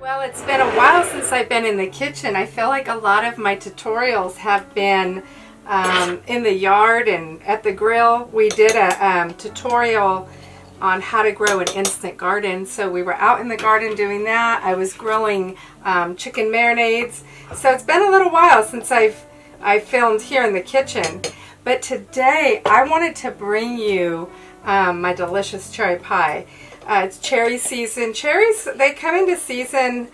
Well, it's been a while since I've been in the kitchen. I feel like a lot of my tutorials have been in the yard and at the grill. We did a tutorial on how to grow an instant garden. So we were out in the garden doing that. I was grilling chicken marinades. So it's been a little while since I've filmed here in the kitchen. But today I wanted to bring you my delicious cherry pie. It's cherry season. Cherries, they come into season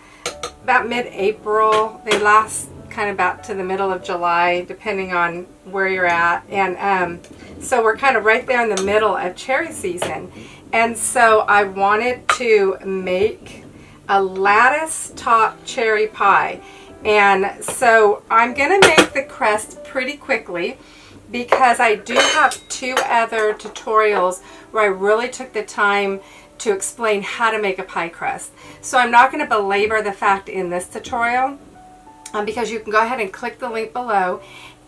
about mid-April. They last kind of about to the middle of July, depending on where you're at. And so we're kind of right there in the middle of cherry season. And so I wanted to make a lattice top cherry pie. And so I'm going to make the crust pretty quickly, because I do have two other tutorials where I really took the time to explain how to make a pie crust. So I'm not going to belabor the fact in this tutorial, because you can go ahead and click the link below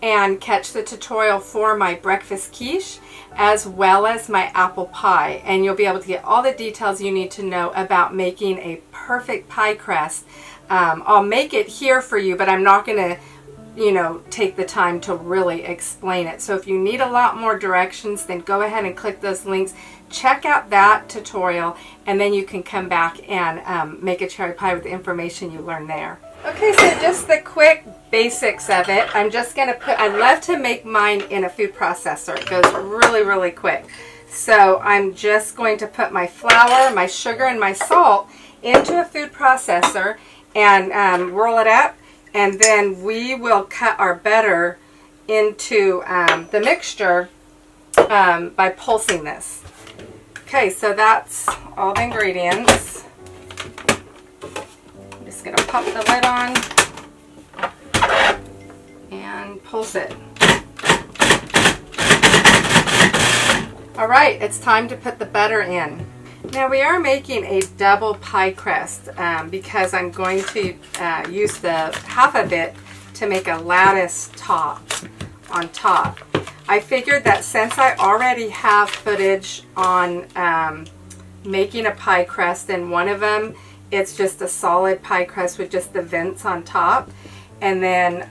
and catch the tutorial for my breakfast quiche as well as my apple pie, and you'll be able to get all the details you need to know about making a perfect pie crust. I'll make it here for you, but I'm not going to take the time to really explain it. So if you need a lot more directions, then go ahead and click those links. Check out that tutorial, and then you can come back and make a cherry pie with the information you learned there. Okay, so just the quick basics of it. I'm just going to I love to make mine in a food processor. It goes really, really quick. So I'm just going to put my flour, my sugar, and my salt into a food processor and roll it up. And then we will cut our butter into the mixture by pulsing this. Okay, so that's all the ingredients. I'm just going to pop the lid on and pulse it. All right, it's time to put the butter in. Now we are making a double pie crust because I'm going to use the half of it to make a lattice top on top. I figured that since I already have footage on making a pie crust, and one of them, it's just a solid pie crust with just the vents on top, and then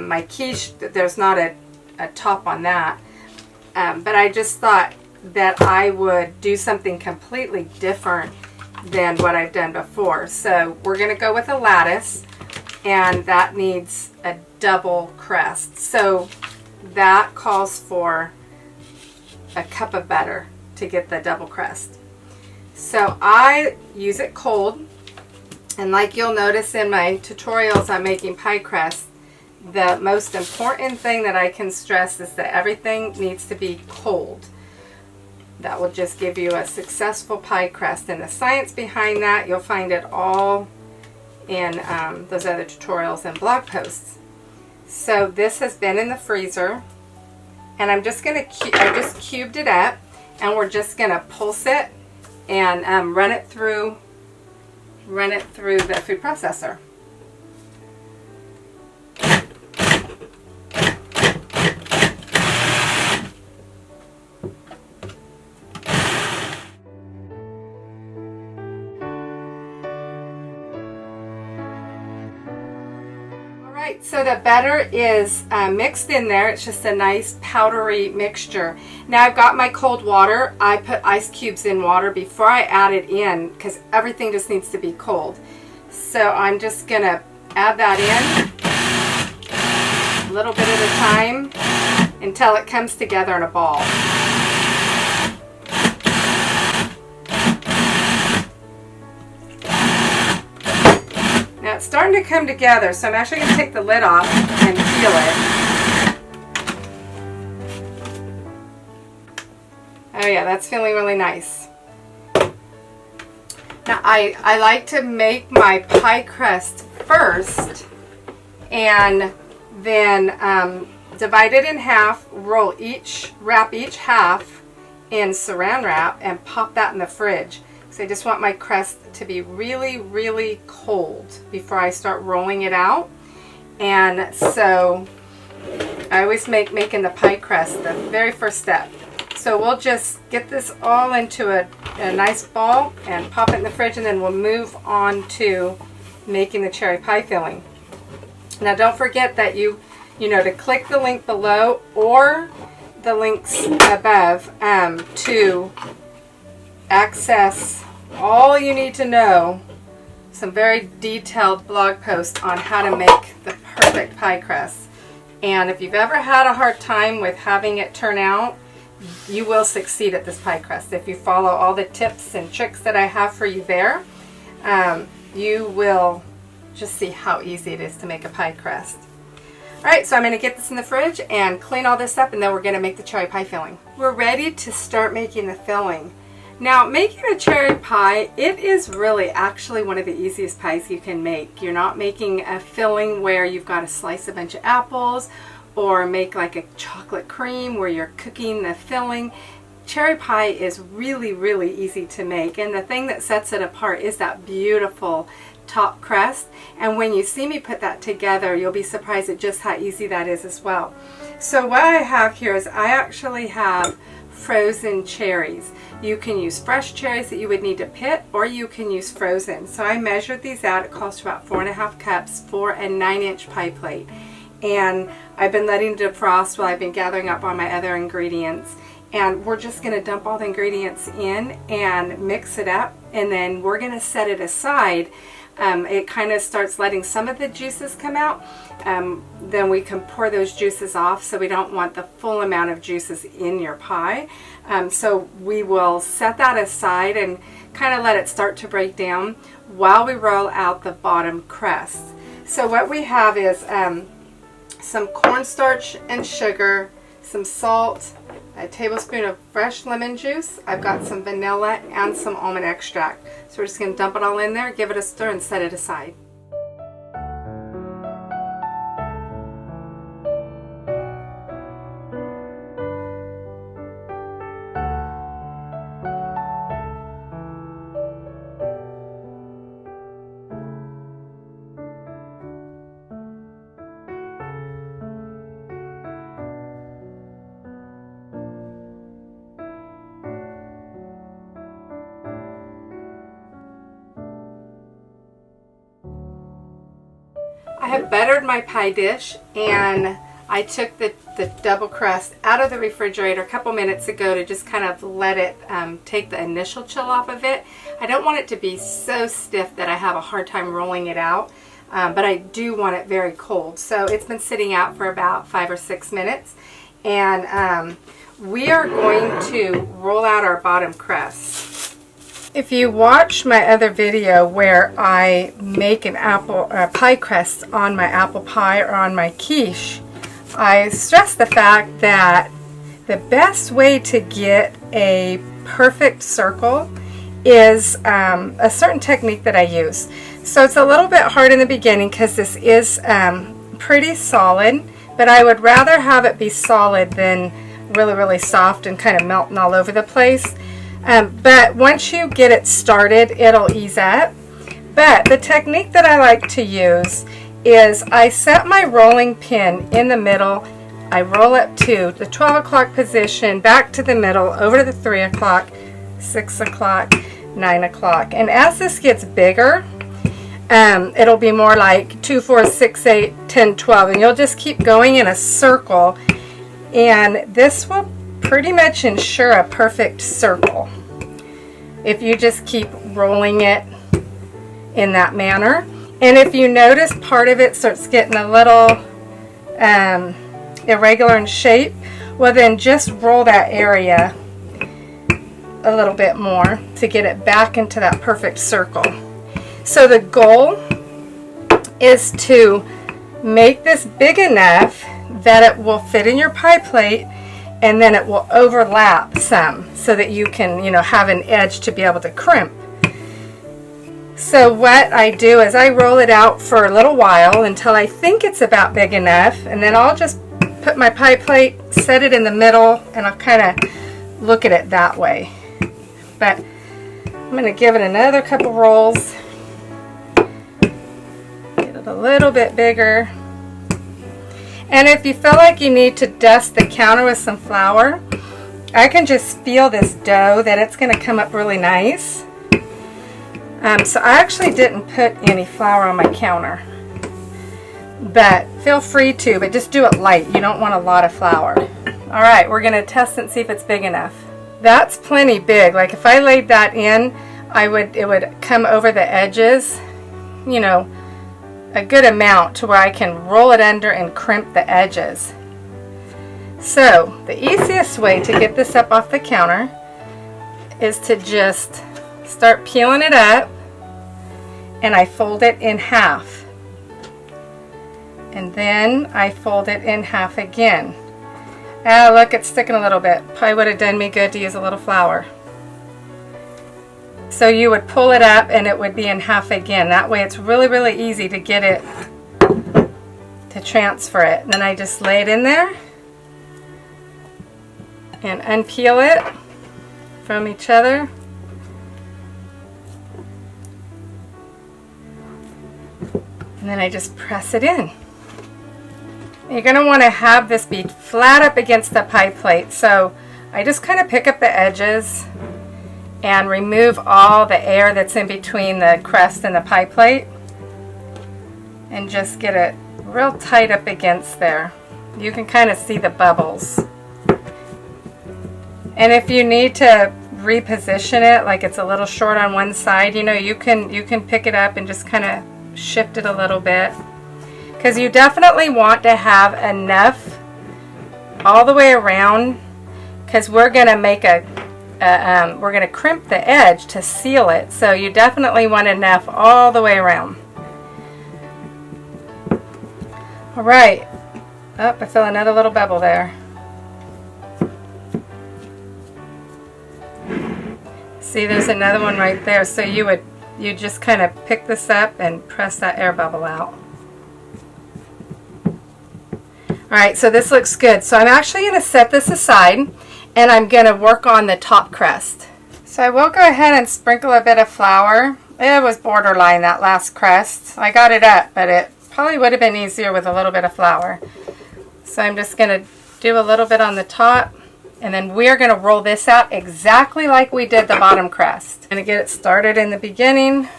my quiche, there's not a top on that, but I just thought that I would do something completely different than what I've done before. So we're going to go with a lattice, and that needs a double crust. So that calls for a cup of butter to get the double crust. So I use it cold, and like you'll notice in my tutorials on making pie crust, the most important thing that I can stress is that everything needs to be cold. That will just give you a successful pie crust, and the science behind that, you'll find it all in those other tutorials and blog posts. So this has been in the freezer, and I'm just going to, I just cubed it up, and we're just going to pulse it and run it through the food processor. Alright, so the butter is mixed in there. It's just a nice powdery mixture. Now I've got my cold water. I put ice cubes in water before I add it in because everything just needs to be cold. So I'm just going to add that in a little bit at a time until it comes together in a ball. Now it's starting to come together, so I'm actually going to take the lid off and peel it. Oh yeah, that's feeling really nice. Now I like to make my pie crust first, and then divide it in half, wrap each half in saran wrap, and pop that in the fridge. So I just want my crust to be really, really cold before I start rolling it out. And so I always making the pie crust the very first step. So we'll just get this all into a nice ball and pop it in the fridge, and then we'll move on to making the cherry pie filling. Now don't forget that you know, to click the link below or the links above to access all you need to know, some very detailed blog posts on how to make the perfect pie crust. And if you've ever had a hard time with having it turn out, you will succeed at this pie crust. If you follow all the tips and tricks that I have for you there, you will just see how easy it is to make a pie crust. Alright, so I'm going to get this in the fridge and clean all this up, and then we're going to make the cherry pie filling. We're ready to start making the filling. Now, making a cherry pie, it is really actually one of the easiest pies you can make. You're not making a filling where you've got to slice a bunch of apples or make like a chocolate cream where you're cooking the filling. Cherry pie is really, really easy to make, and the thing that sets it apart is that beautiful top crust. And when you see me put that together, you'll be surprised at just how easy that is as well. So what I have here is I actually have frozen cherries. You can use fresh cherries that you would need to pit, or you can use frozen. So I measured these out. It cost about 4.5 cups for a 9-inch pie plate. And I've been letting it defrost while I've been gathering up all my other ingredients. And we're just going to dump all the ingredients in and mix it up, and then we're going to set it aside. It kind of starts letting some of the juices come out. Then we can pour those juices off, so we don't want the full amount of juices in your pie. So we will set that aside and kind of let it start to break down while we roll out the bottom crust. So what we have is some cornstarch and sugar, some salt, a tablespoon of fresh lemon juice. I've got some vanilla and some almond extract. So we're just going to dump it all in there, give it a stir, and set it aside. I have buttered my pie dish, and I took the double crust out of the refrigerator a couple minutes ago to just kind of let it take the initial chill off of it. I don't want it to be so stiff that I have a hard time rolling it out, but I do want it very cold. So it's been sitting out for about 5 or 6 minutes, and we are going to roll out our bottom crust. If you watch my other video where I make an apple pie crust on my apple pie or on my quiche, I stress the fact that the best way to get a perfect circle is a certain technique that I use. So it's a little bit hard in the beginning because this is pretty solid, but I would rather have it be solid than really, really soft and kind of melting all over the place. But once you get it started, it'll ease up. But the technique that I like to use is I set my rolling pin in the middle. I roll up to the 12 o'clock position, back to the middle, over to the 3 o'clock, 6 o'clock, 9 o'clock. And as this gets bigger, it'll be more like 2, 4, 6, 8, 10, 12. And you'll just keep going in a circle. And this will pretty much ensure a perfect circle if you just keep rolling it in that manner. And if you notice part of it starts getting a little irregular in shape, well then just roll that area a little bit more to get it back into that perfect circle. So the goal is to make this big enough that it will fit in your pie plate, and then it will overlap some so that you can, have an edge to be able to crimp. So what I do is I roll it out for a little while until I think it's about big enough, and then I'll just put my pie plate, set it in the middle, and I'll kind of look at it that way. But I'm going to give it another couple rolls, get it a little bit bigger. And if you feel like you need to dust the counter with some flour, I can just feel this dough that it's going to come up really nice. So I actually didn't put any flour on my counter, but feel free to, but just do it light. You don't want a lot of flour. All right, we're gonna test and see if it's big enough. That's plenty big. Like if I laid that in, it would come over the edges, you know, a good amount to where I can roll it under and crimp the edges. So the easiest way to get this up off the counter is to just start peeling it up, and I fold it in half. And then I fold it in half again. Ah, look, it's sticking a little bit. Probably would have done me good to use a little flour. So you would pull it up and it would be in half again. That way it's really, really easy to get it, to transfer it. And then I just lay it in there and unpeel it from each other. And then I just press it in. You're going to want to have this be flat up against the pie plate. So I just kind of pick up the edges and remove all the air that's in between the crust and the pie plate. And just get it real tight up against there. You can kind of see the bubbles. And if you need to reposition it, like it's a little short on one side, you know, you can pick it up and just kind of shift it a little bit, because you definitely want to have enough all the way around, because we're going to make we're going to crimp the edge to seal it, so you definitely want enough all the way around. All right. Oh, I feel another little bubble there. See, there's another one right there, so you just kind of pick this up and press that air bubble out. Alright, so this looks good. So I'm actually going to set this aside and I'm going to work on the top crust. So I will go ahead and sprinkle a bit of flour. It was borderline, that last crust. I got it up, but it probably would have been easier with a little bit of flour. So I'm just going to do a little bit on the top. And then we're going to roll this out exactly like we did the bottom crust. I'm going to get it started in the beginning.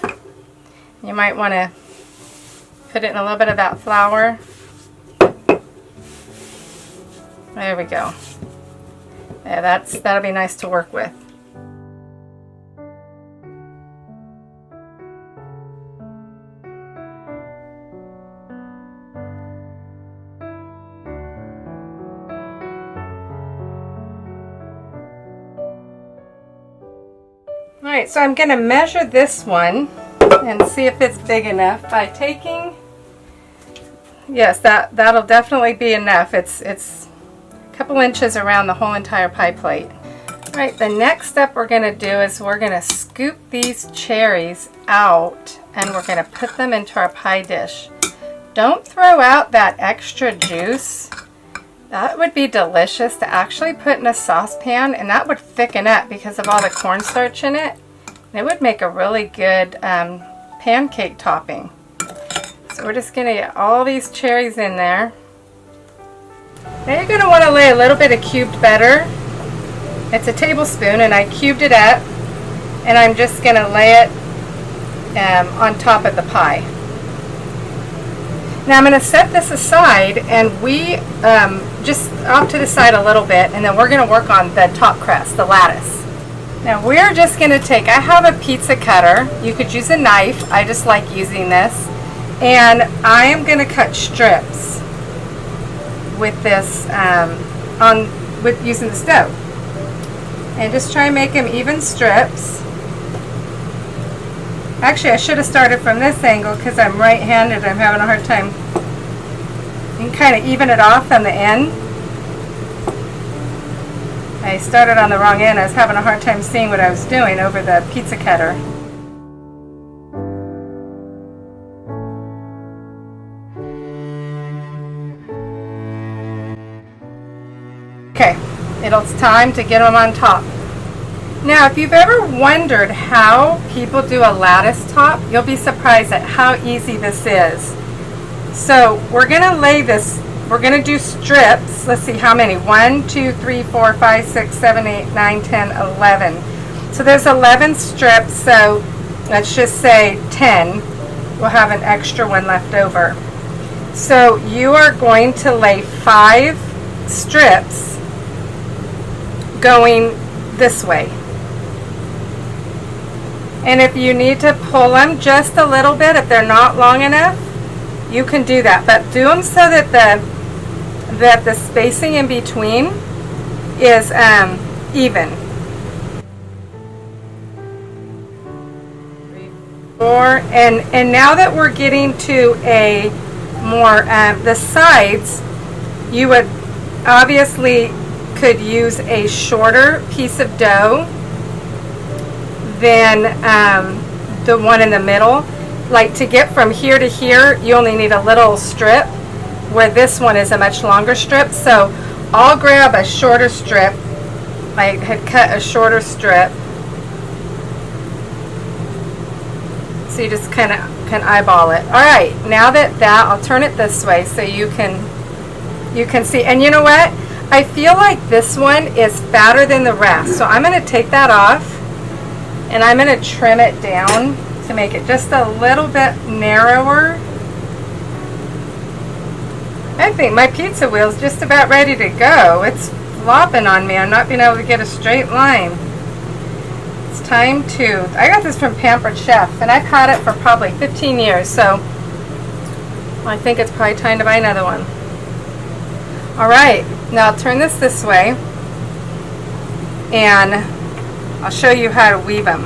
You might want to put it in a little bit of that flour. There we go. Yeah, that'll be nice to work with. Alright, so I'm going to measure this one and see if it's big enough by taking, yes, that'll definitely be enough. It's a couple inches around the whole entire pie plate. Alright, the next step we're going to do is we're going to scoop these cherries out and we're going to put them into our pie dish. Don't throw out that extra juice. That would be delicious to actually put in a saucepan, and that would thicken up because of all the cornstarch in it. It would make a really good pancake topping. So we're just going to get all these cherries in there. Now you're going to want to lay a little bit of cubed butter. It's a tablespoon, and I cubed it up, and I'm just going to lay it on top of the pie. Now I'm going to set this aside, and we just off to the side a little bit, and then we're going to work on the top crust, the lattice. Now we're just going to take, I have a pizza cutter. You could use a knife. I just like using this. And I am going to cut strips with this, with using the stove. And just try and make them even strips. Actually, I should have started from this angle because I'm right-handed. I'm having a hard time. You can kind of even it off on the end. I started on the wrong end. I was having a hard time seeing what I was doing over the pizza cutter. Okay, it's time to get them on top. Now, if you've ever wondered how people do a lattice top, you'll be surprised at how easy this is. So we're going to lay this, we're going to do strips. Let's see how many. 1, 2, 3, 4, 5, 6, 7, 8, 9, 10, 11. So there's 11 strips. So let's just say 10, we'll have an extra one left over. So you are going to lay 5 strips going this way. And if you need to pull them just a little bit, if they're not long enough, you can do that. But do them so that the spacing in between is even. 3, 4, and now that we're getting to a more the sides, you would obviously could use a shorter piece of dough than the one in the middle. Like to get from here to here, you only need a little strip, where this one is a much longer strip. So I'll grab a shorter strip. I had cut a shorter strip. So you just kind of can eyeball it. All right, now that I'll turn it this way so you can see. And you know what? I feel like this one is fatter than the rest. So I'm going to take that off and I'm going to trim it down to make it just a little bit narrower. I think my pizza wheel's just about ready to go. It's flopping on me. I'm not being able to get a straight line. It's time to, I got this from Pampered Chef and I've had it for probably 15 years, so I think it's probably time to buy another one. Alright, now I'll turn this way and I'll show you how to weave them.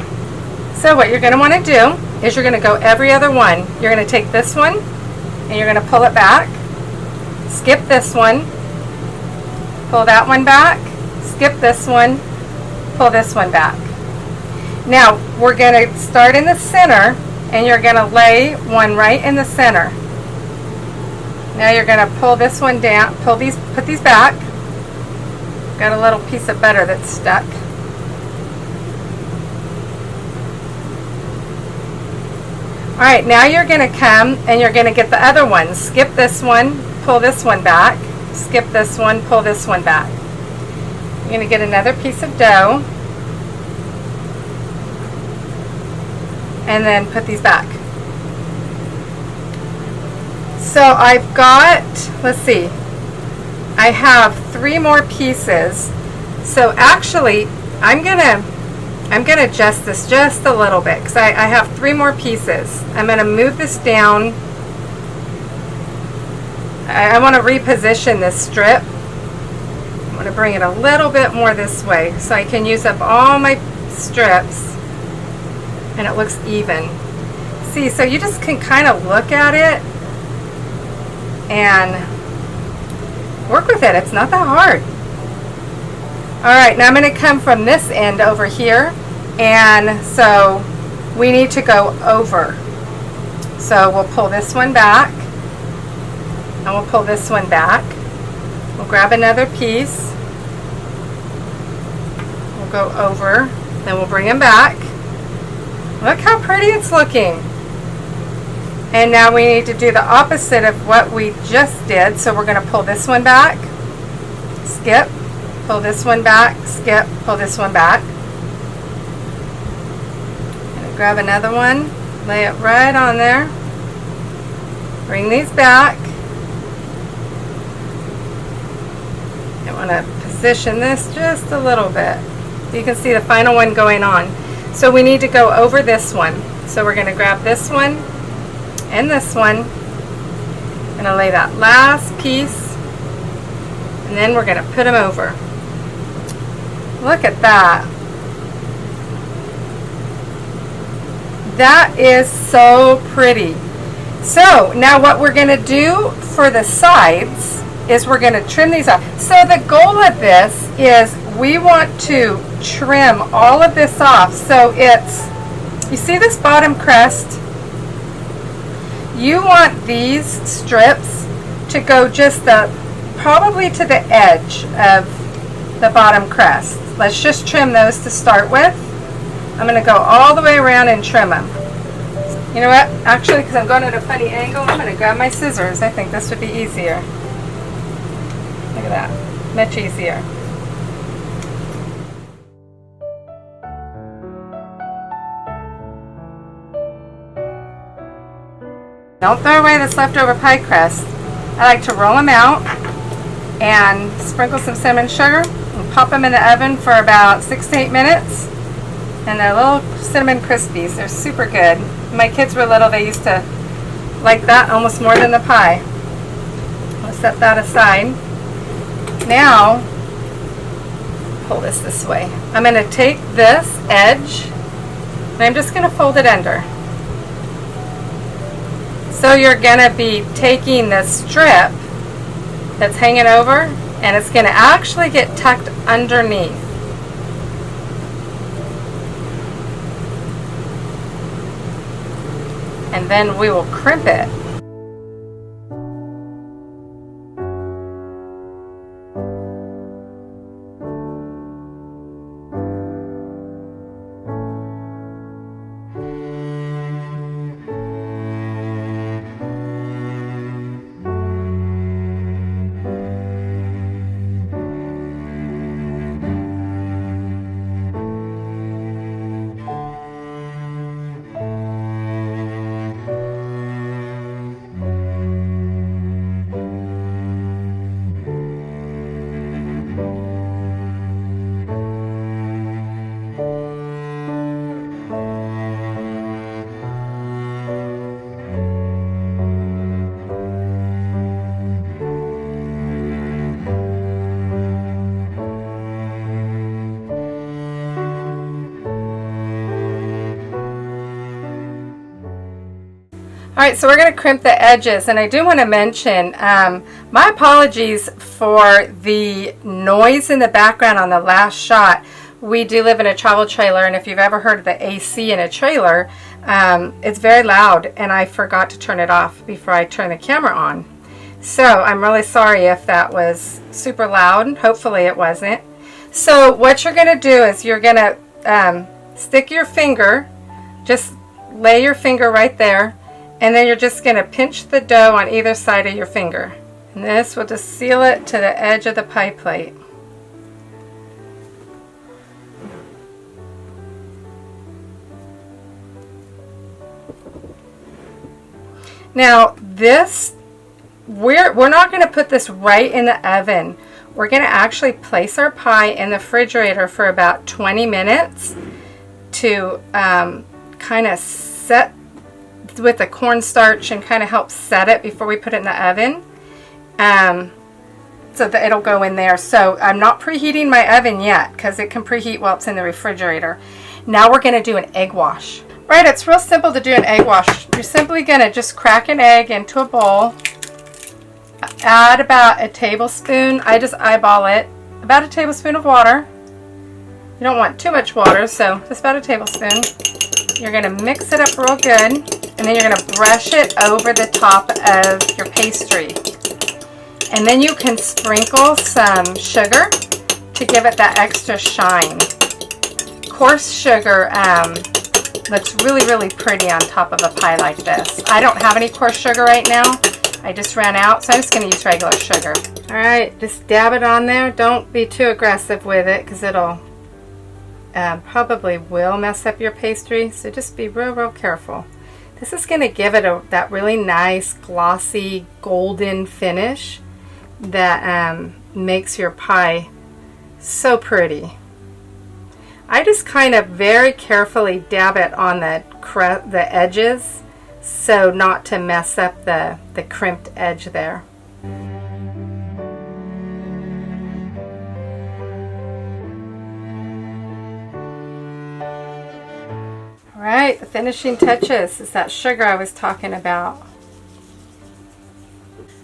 So what you're going to want to do is you're going to go every other one. You're going to take this one and you're going to pull it back, skip this one, pull that one back, skip this one, pull this one back. Now we're going to start in the center and you're going to lay one right in the center. Now you're going to pull this one down, put these back. Got a little piece of butter that's stuck. Alright, now you're going to come and you're going to get the other one. Skip this one, pull this one back. Skip this one, pull this one back. You're going to get another piece of dough. And then put these back. So I've got, let's see, I have 3 more pieces. So actually, I'm gonna adjust this just a little bit because I have 3 more pieces. I'm gonna move this down. I want to reposition this strip. I'm going to bring it a little bit more this way so I can use up all my strips and it looks even. See, so you just can kind of look at it and work with it. It's not that hard. Alright, now I'm going to come from this end over here, and so we need to go over. So we'll pull this one back and we'll pull this one back. We'll grab another piece. We'll go over, then we'll bring them back. Look how pretty it's looking. And now we need to do the opposite of what we just did. So we're going to pull this one back, skip, pull this one back, skip, pull this one back. And grab another one, lay it right on there. Bring these back. I want to position this just a little bit so you can see the final one going on. So we need to go over this one. So we're going to grab this one and this one. I'm going to lay that last piece and then we're going to put them over. Look at that. That is so pretty. So now what we're going to do for the sides is we're going to trim these off. So the goal of this is we want to trim all of this off. So it's, you see this bottom crust? You want these strips to go just probably to the edge of the bottom crust. Let's just trim those to start with. I'm going to go all the way around and trim them. You know what? Actually, because I'm going at a funny angle, I'm going to grab my scissors. I think this would be easier. Look at that. Much easier. Don't throw away this leftover pie crust. I like to roll them out and sprinkle some cinnamon sugar and pop them in the oven for about 6 to 8 minutes. And they're little cinnamon crispies. They're super good. When my kids were little, they used to like that almost more than the pie. I'll set that aside. Now, pull this way. I'm going to take this edge and I'm just going to fold it under. So you're going to be taking the strip that's hanging over and it's going to actually get tucked underneath. And then we will crimp it. Alright, so we're going to crimp the edges, and I do want to mention, my apologies for the noise in the background on the last shot. We do live in a travel trailer, and if you've ever heard of the AC in a trailer, it's very loud, and I forgot to turn it off before I turn the camera on. So I'm really sorry if that was super loud. Hopefully it wasn't. So what you're going to do is you're going to stick your finger, just lay your finger right there, and then you're just going to pinch the dough on either side of your finger. And this will just seal it to the edge of the pie plate. Now this, we're not going to put this right in the oven. We're going to actually place our pie in the refrigerator for about 20 minutes to kind of set with the cornstarch and kind of help set it before we put it in the oven, so that it'll go in there. So I'm not preheating my oven yet because it can preheat while it's in the refrigerator. Now we're going to do an egg wash. Right, it's real simple to do an egg wash. You're simply going to just crack an egg into a bowl, add about a tablespoon, I just eyeball it, about a tablespoon of water. You don't want too much water, so just about a tablespoon. You're going to mix it up real good, and then you're going to brush it over the top of your pastry. And then you can sprinkle some sugar to give it that extra shine. Coarse sugar looks really, really pretty on top of a pie like this. I don't have any coarse sugar right now. I just ran out, so I'm just going to use regular sugar. Alright, just dab it on there. Don't be too aggressive with it because it'll probably will mess up your pastry, so just be real, real careful. This is going to give it that really nice, glossy, golden finish that makes your pie so pretty. I just kind of very carefully dab it on the edges so not to mess up the crimped edge there. Alright, the finishing touches is that sugar I was talking about.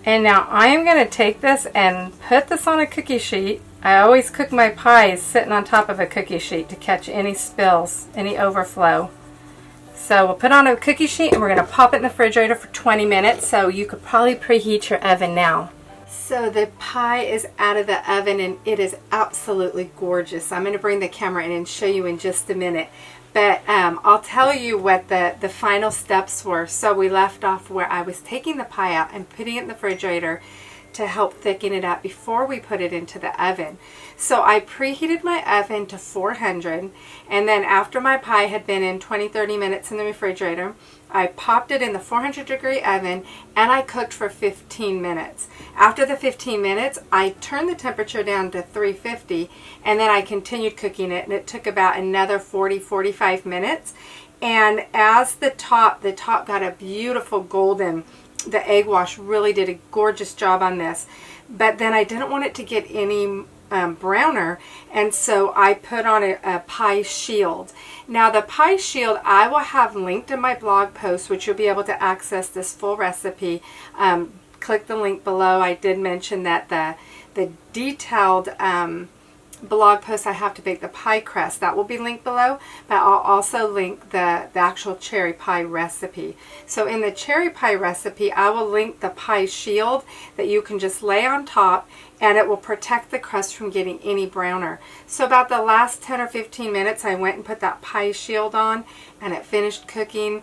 And now I am going to take this and put this on a cookie sheet. I always cook my pies sitting on top of a cookie sheet to catch any spills, any overflow. So we'll put on a cookie sheet and we're going to pop it in the refrigerator for 20 minutes. So you could probably preheat your oven now. So the pie is out of the oven and it is absolutely gorgeous. I'm going to bring the camera in and show you in just a minute. But I'll tell you what the final steps were. So we left off where I was taking the pie out and putting it in the refrigerator to help thicken it up before we put it into the oven. So I preheated my oven to 400, and then after my pie had been in 20-30 minutes in the refrigerator, I popped it in the 400-degree oven and I cooked for 15 minutes. After the 15 minutes, I turned the temperature down to 350, and then I continued cooking it, and it took about another 40-45 minutes. And as the top got a beautiful golden, the egg wash really did a gorgeous job on this. But then I didn't want it to get any browner, and so I put on a pie shield. Now the pie shield I will have linked in my blog post, which you'll be able to access this full recipe. Click the link below. I did mention that the detailed blog post I have to bake the pie crust, that will be linked below, but I'll also link the actual cherry pie recipe. So in the cherry pie recipe, I will link the pie shield that you can just lay on top, and it will protect the crust from getting any browner. So about the last 10 or 15 minutes, I went and put that pie shield on, and it finished cooking,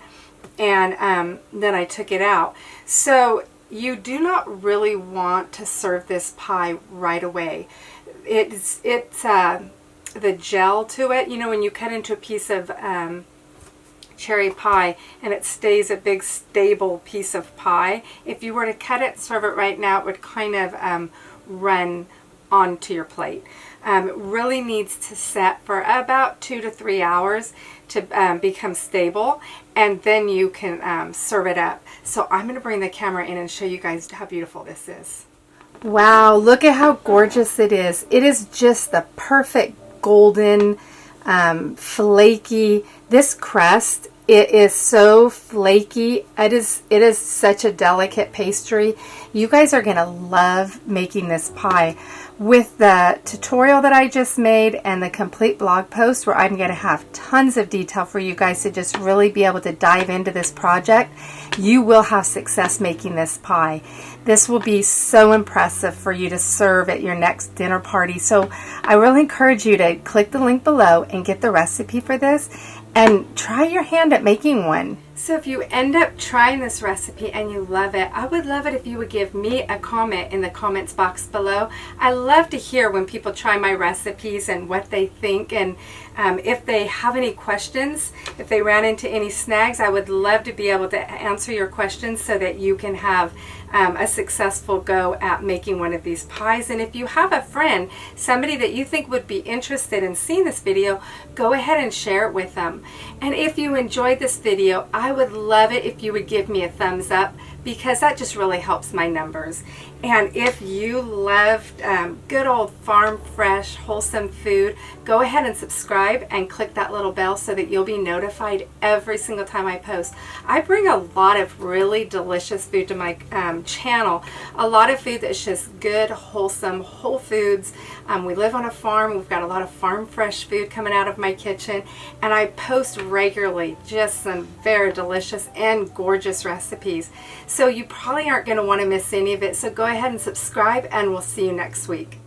and then I took it out. So you do not really want to serve this pie right away. It's the gel to it, you know, when you cut into a piece of cherry pie and it stays a big stable piece of pie. If you were to cut it and serve it right now, it would kind of run onto your plate. It really needs to set for about 2 to 3 hours to become stable, and then you can serve it up. So I'm going to bring the camera in and show you guys how beautiful this is. Wow, look at how gorgeous it is. It is just the perfect golden, flaky. This crust, it is so flaky. It is such a delicate pastry. You guys are going to love making this pie. With the tutorial that I just made and the complete blog post, where I'm going to have tons of detail for you guys to just really be able to dive into this project, you will have success making this pie. This will be so impressive for you to serve at your next dinner party. So I really encourage you to click the link below and get the recipe for this and try your hand at making one. So if you end up trying this recipe and you love it, I would love it if you would give me a comment in the comments box below. I love to hear when people try my recipes and what they think, and if they have any questions, if they ran into any snags, I would love to be able to answer your questions so that you can have a successful go at making one of these pies. And if you have a friend, somebody that you think would be interested in seeing this video, go ahead and share it with them. And if you enjoyed this video, I would love it if you would give me a thumbs up, because that just really helps my numbers. And if you loved good old farm fresh wholesome food, go ahead and subscribe and click that little bell so that you'll be notified every single time I post. I bring a lot of really delicious food to my channel, a lot of food that's just good, wholesome, whole foods. We live on a farm. We've got a lot of farm fresh food coming out of my kitchen, and I post regularly just some very delicious and gorgeous recipes. So you probably aren't going to want to miss any of it. So go ahead and subscribe, and we'll see you next week.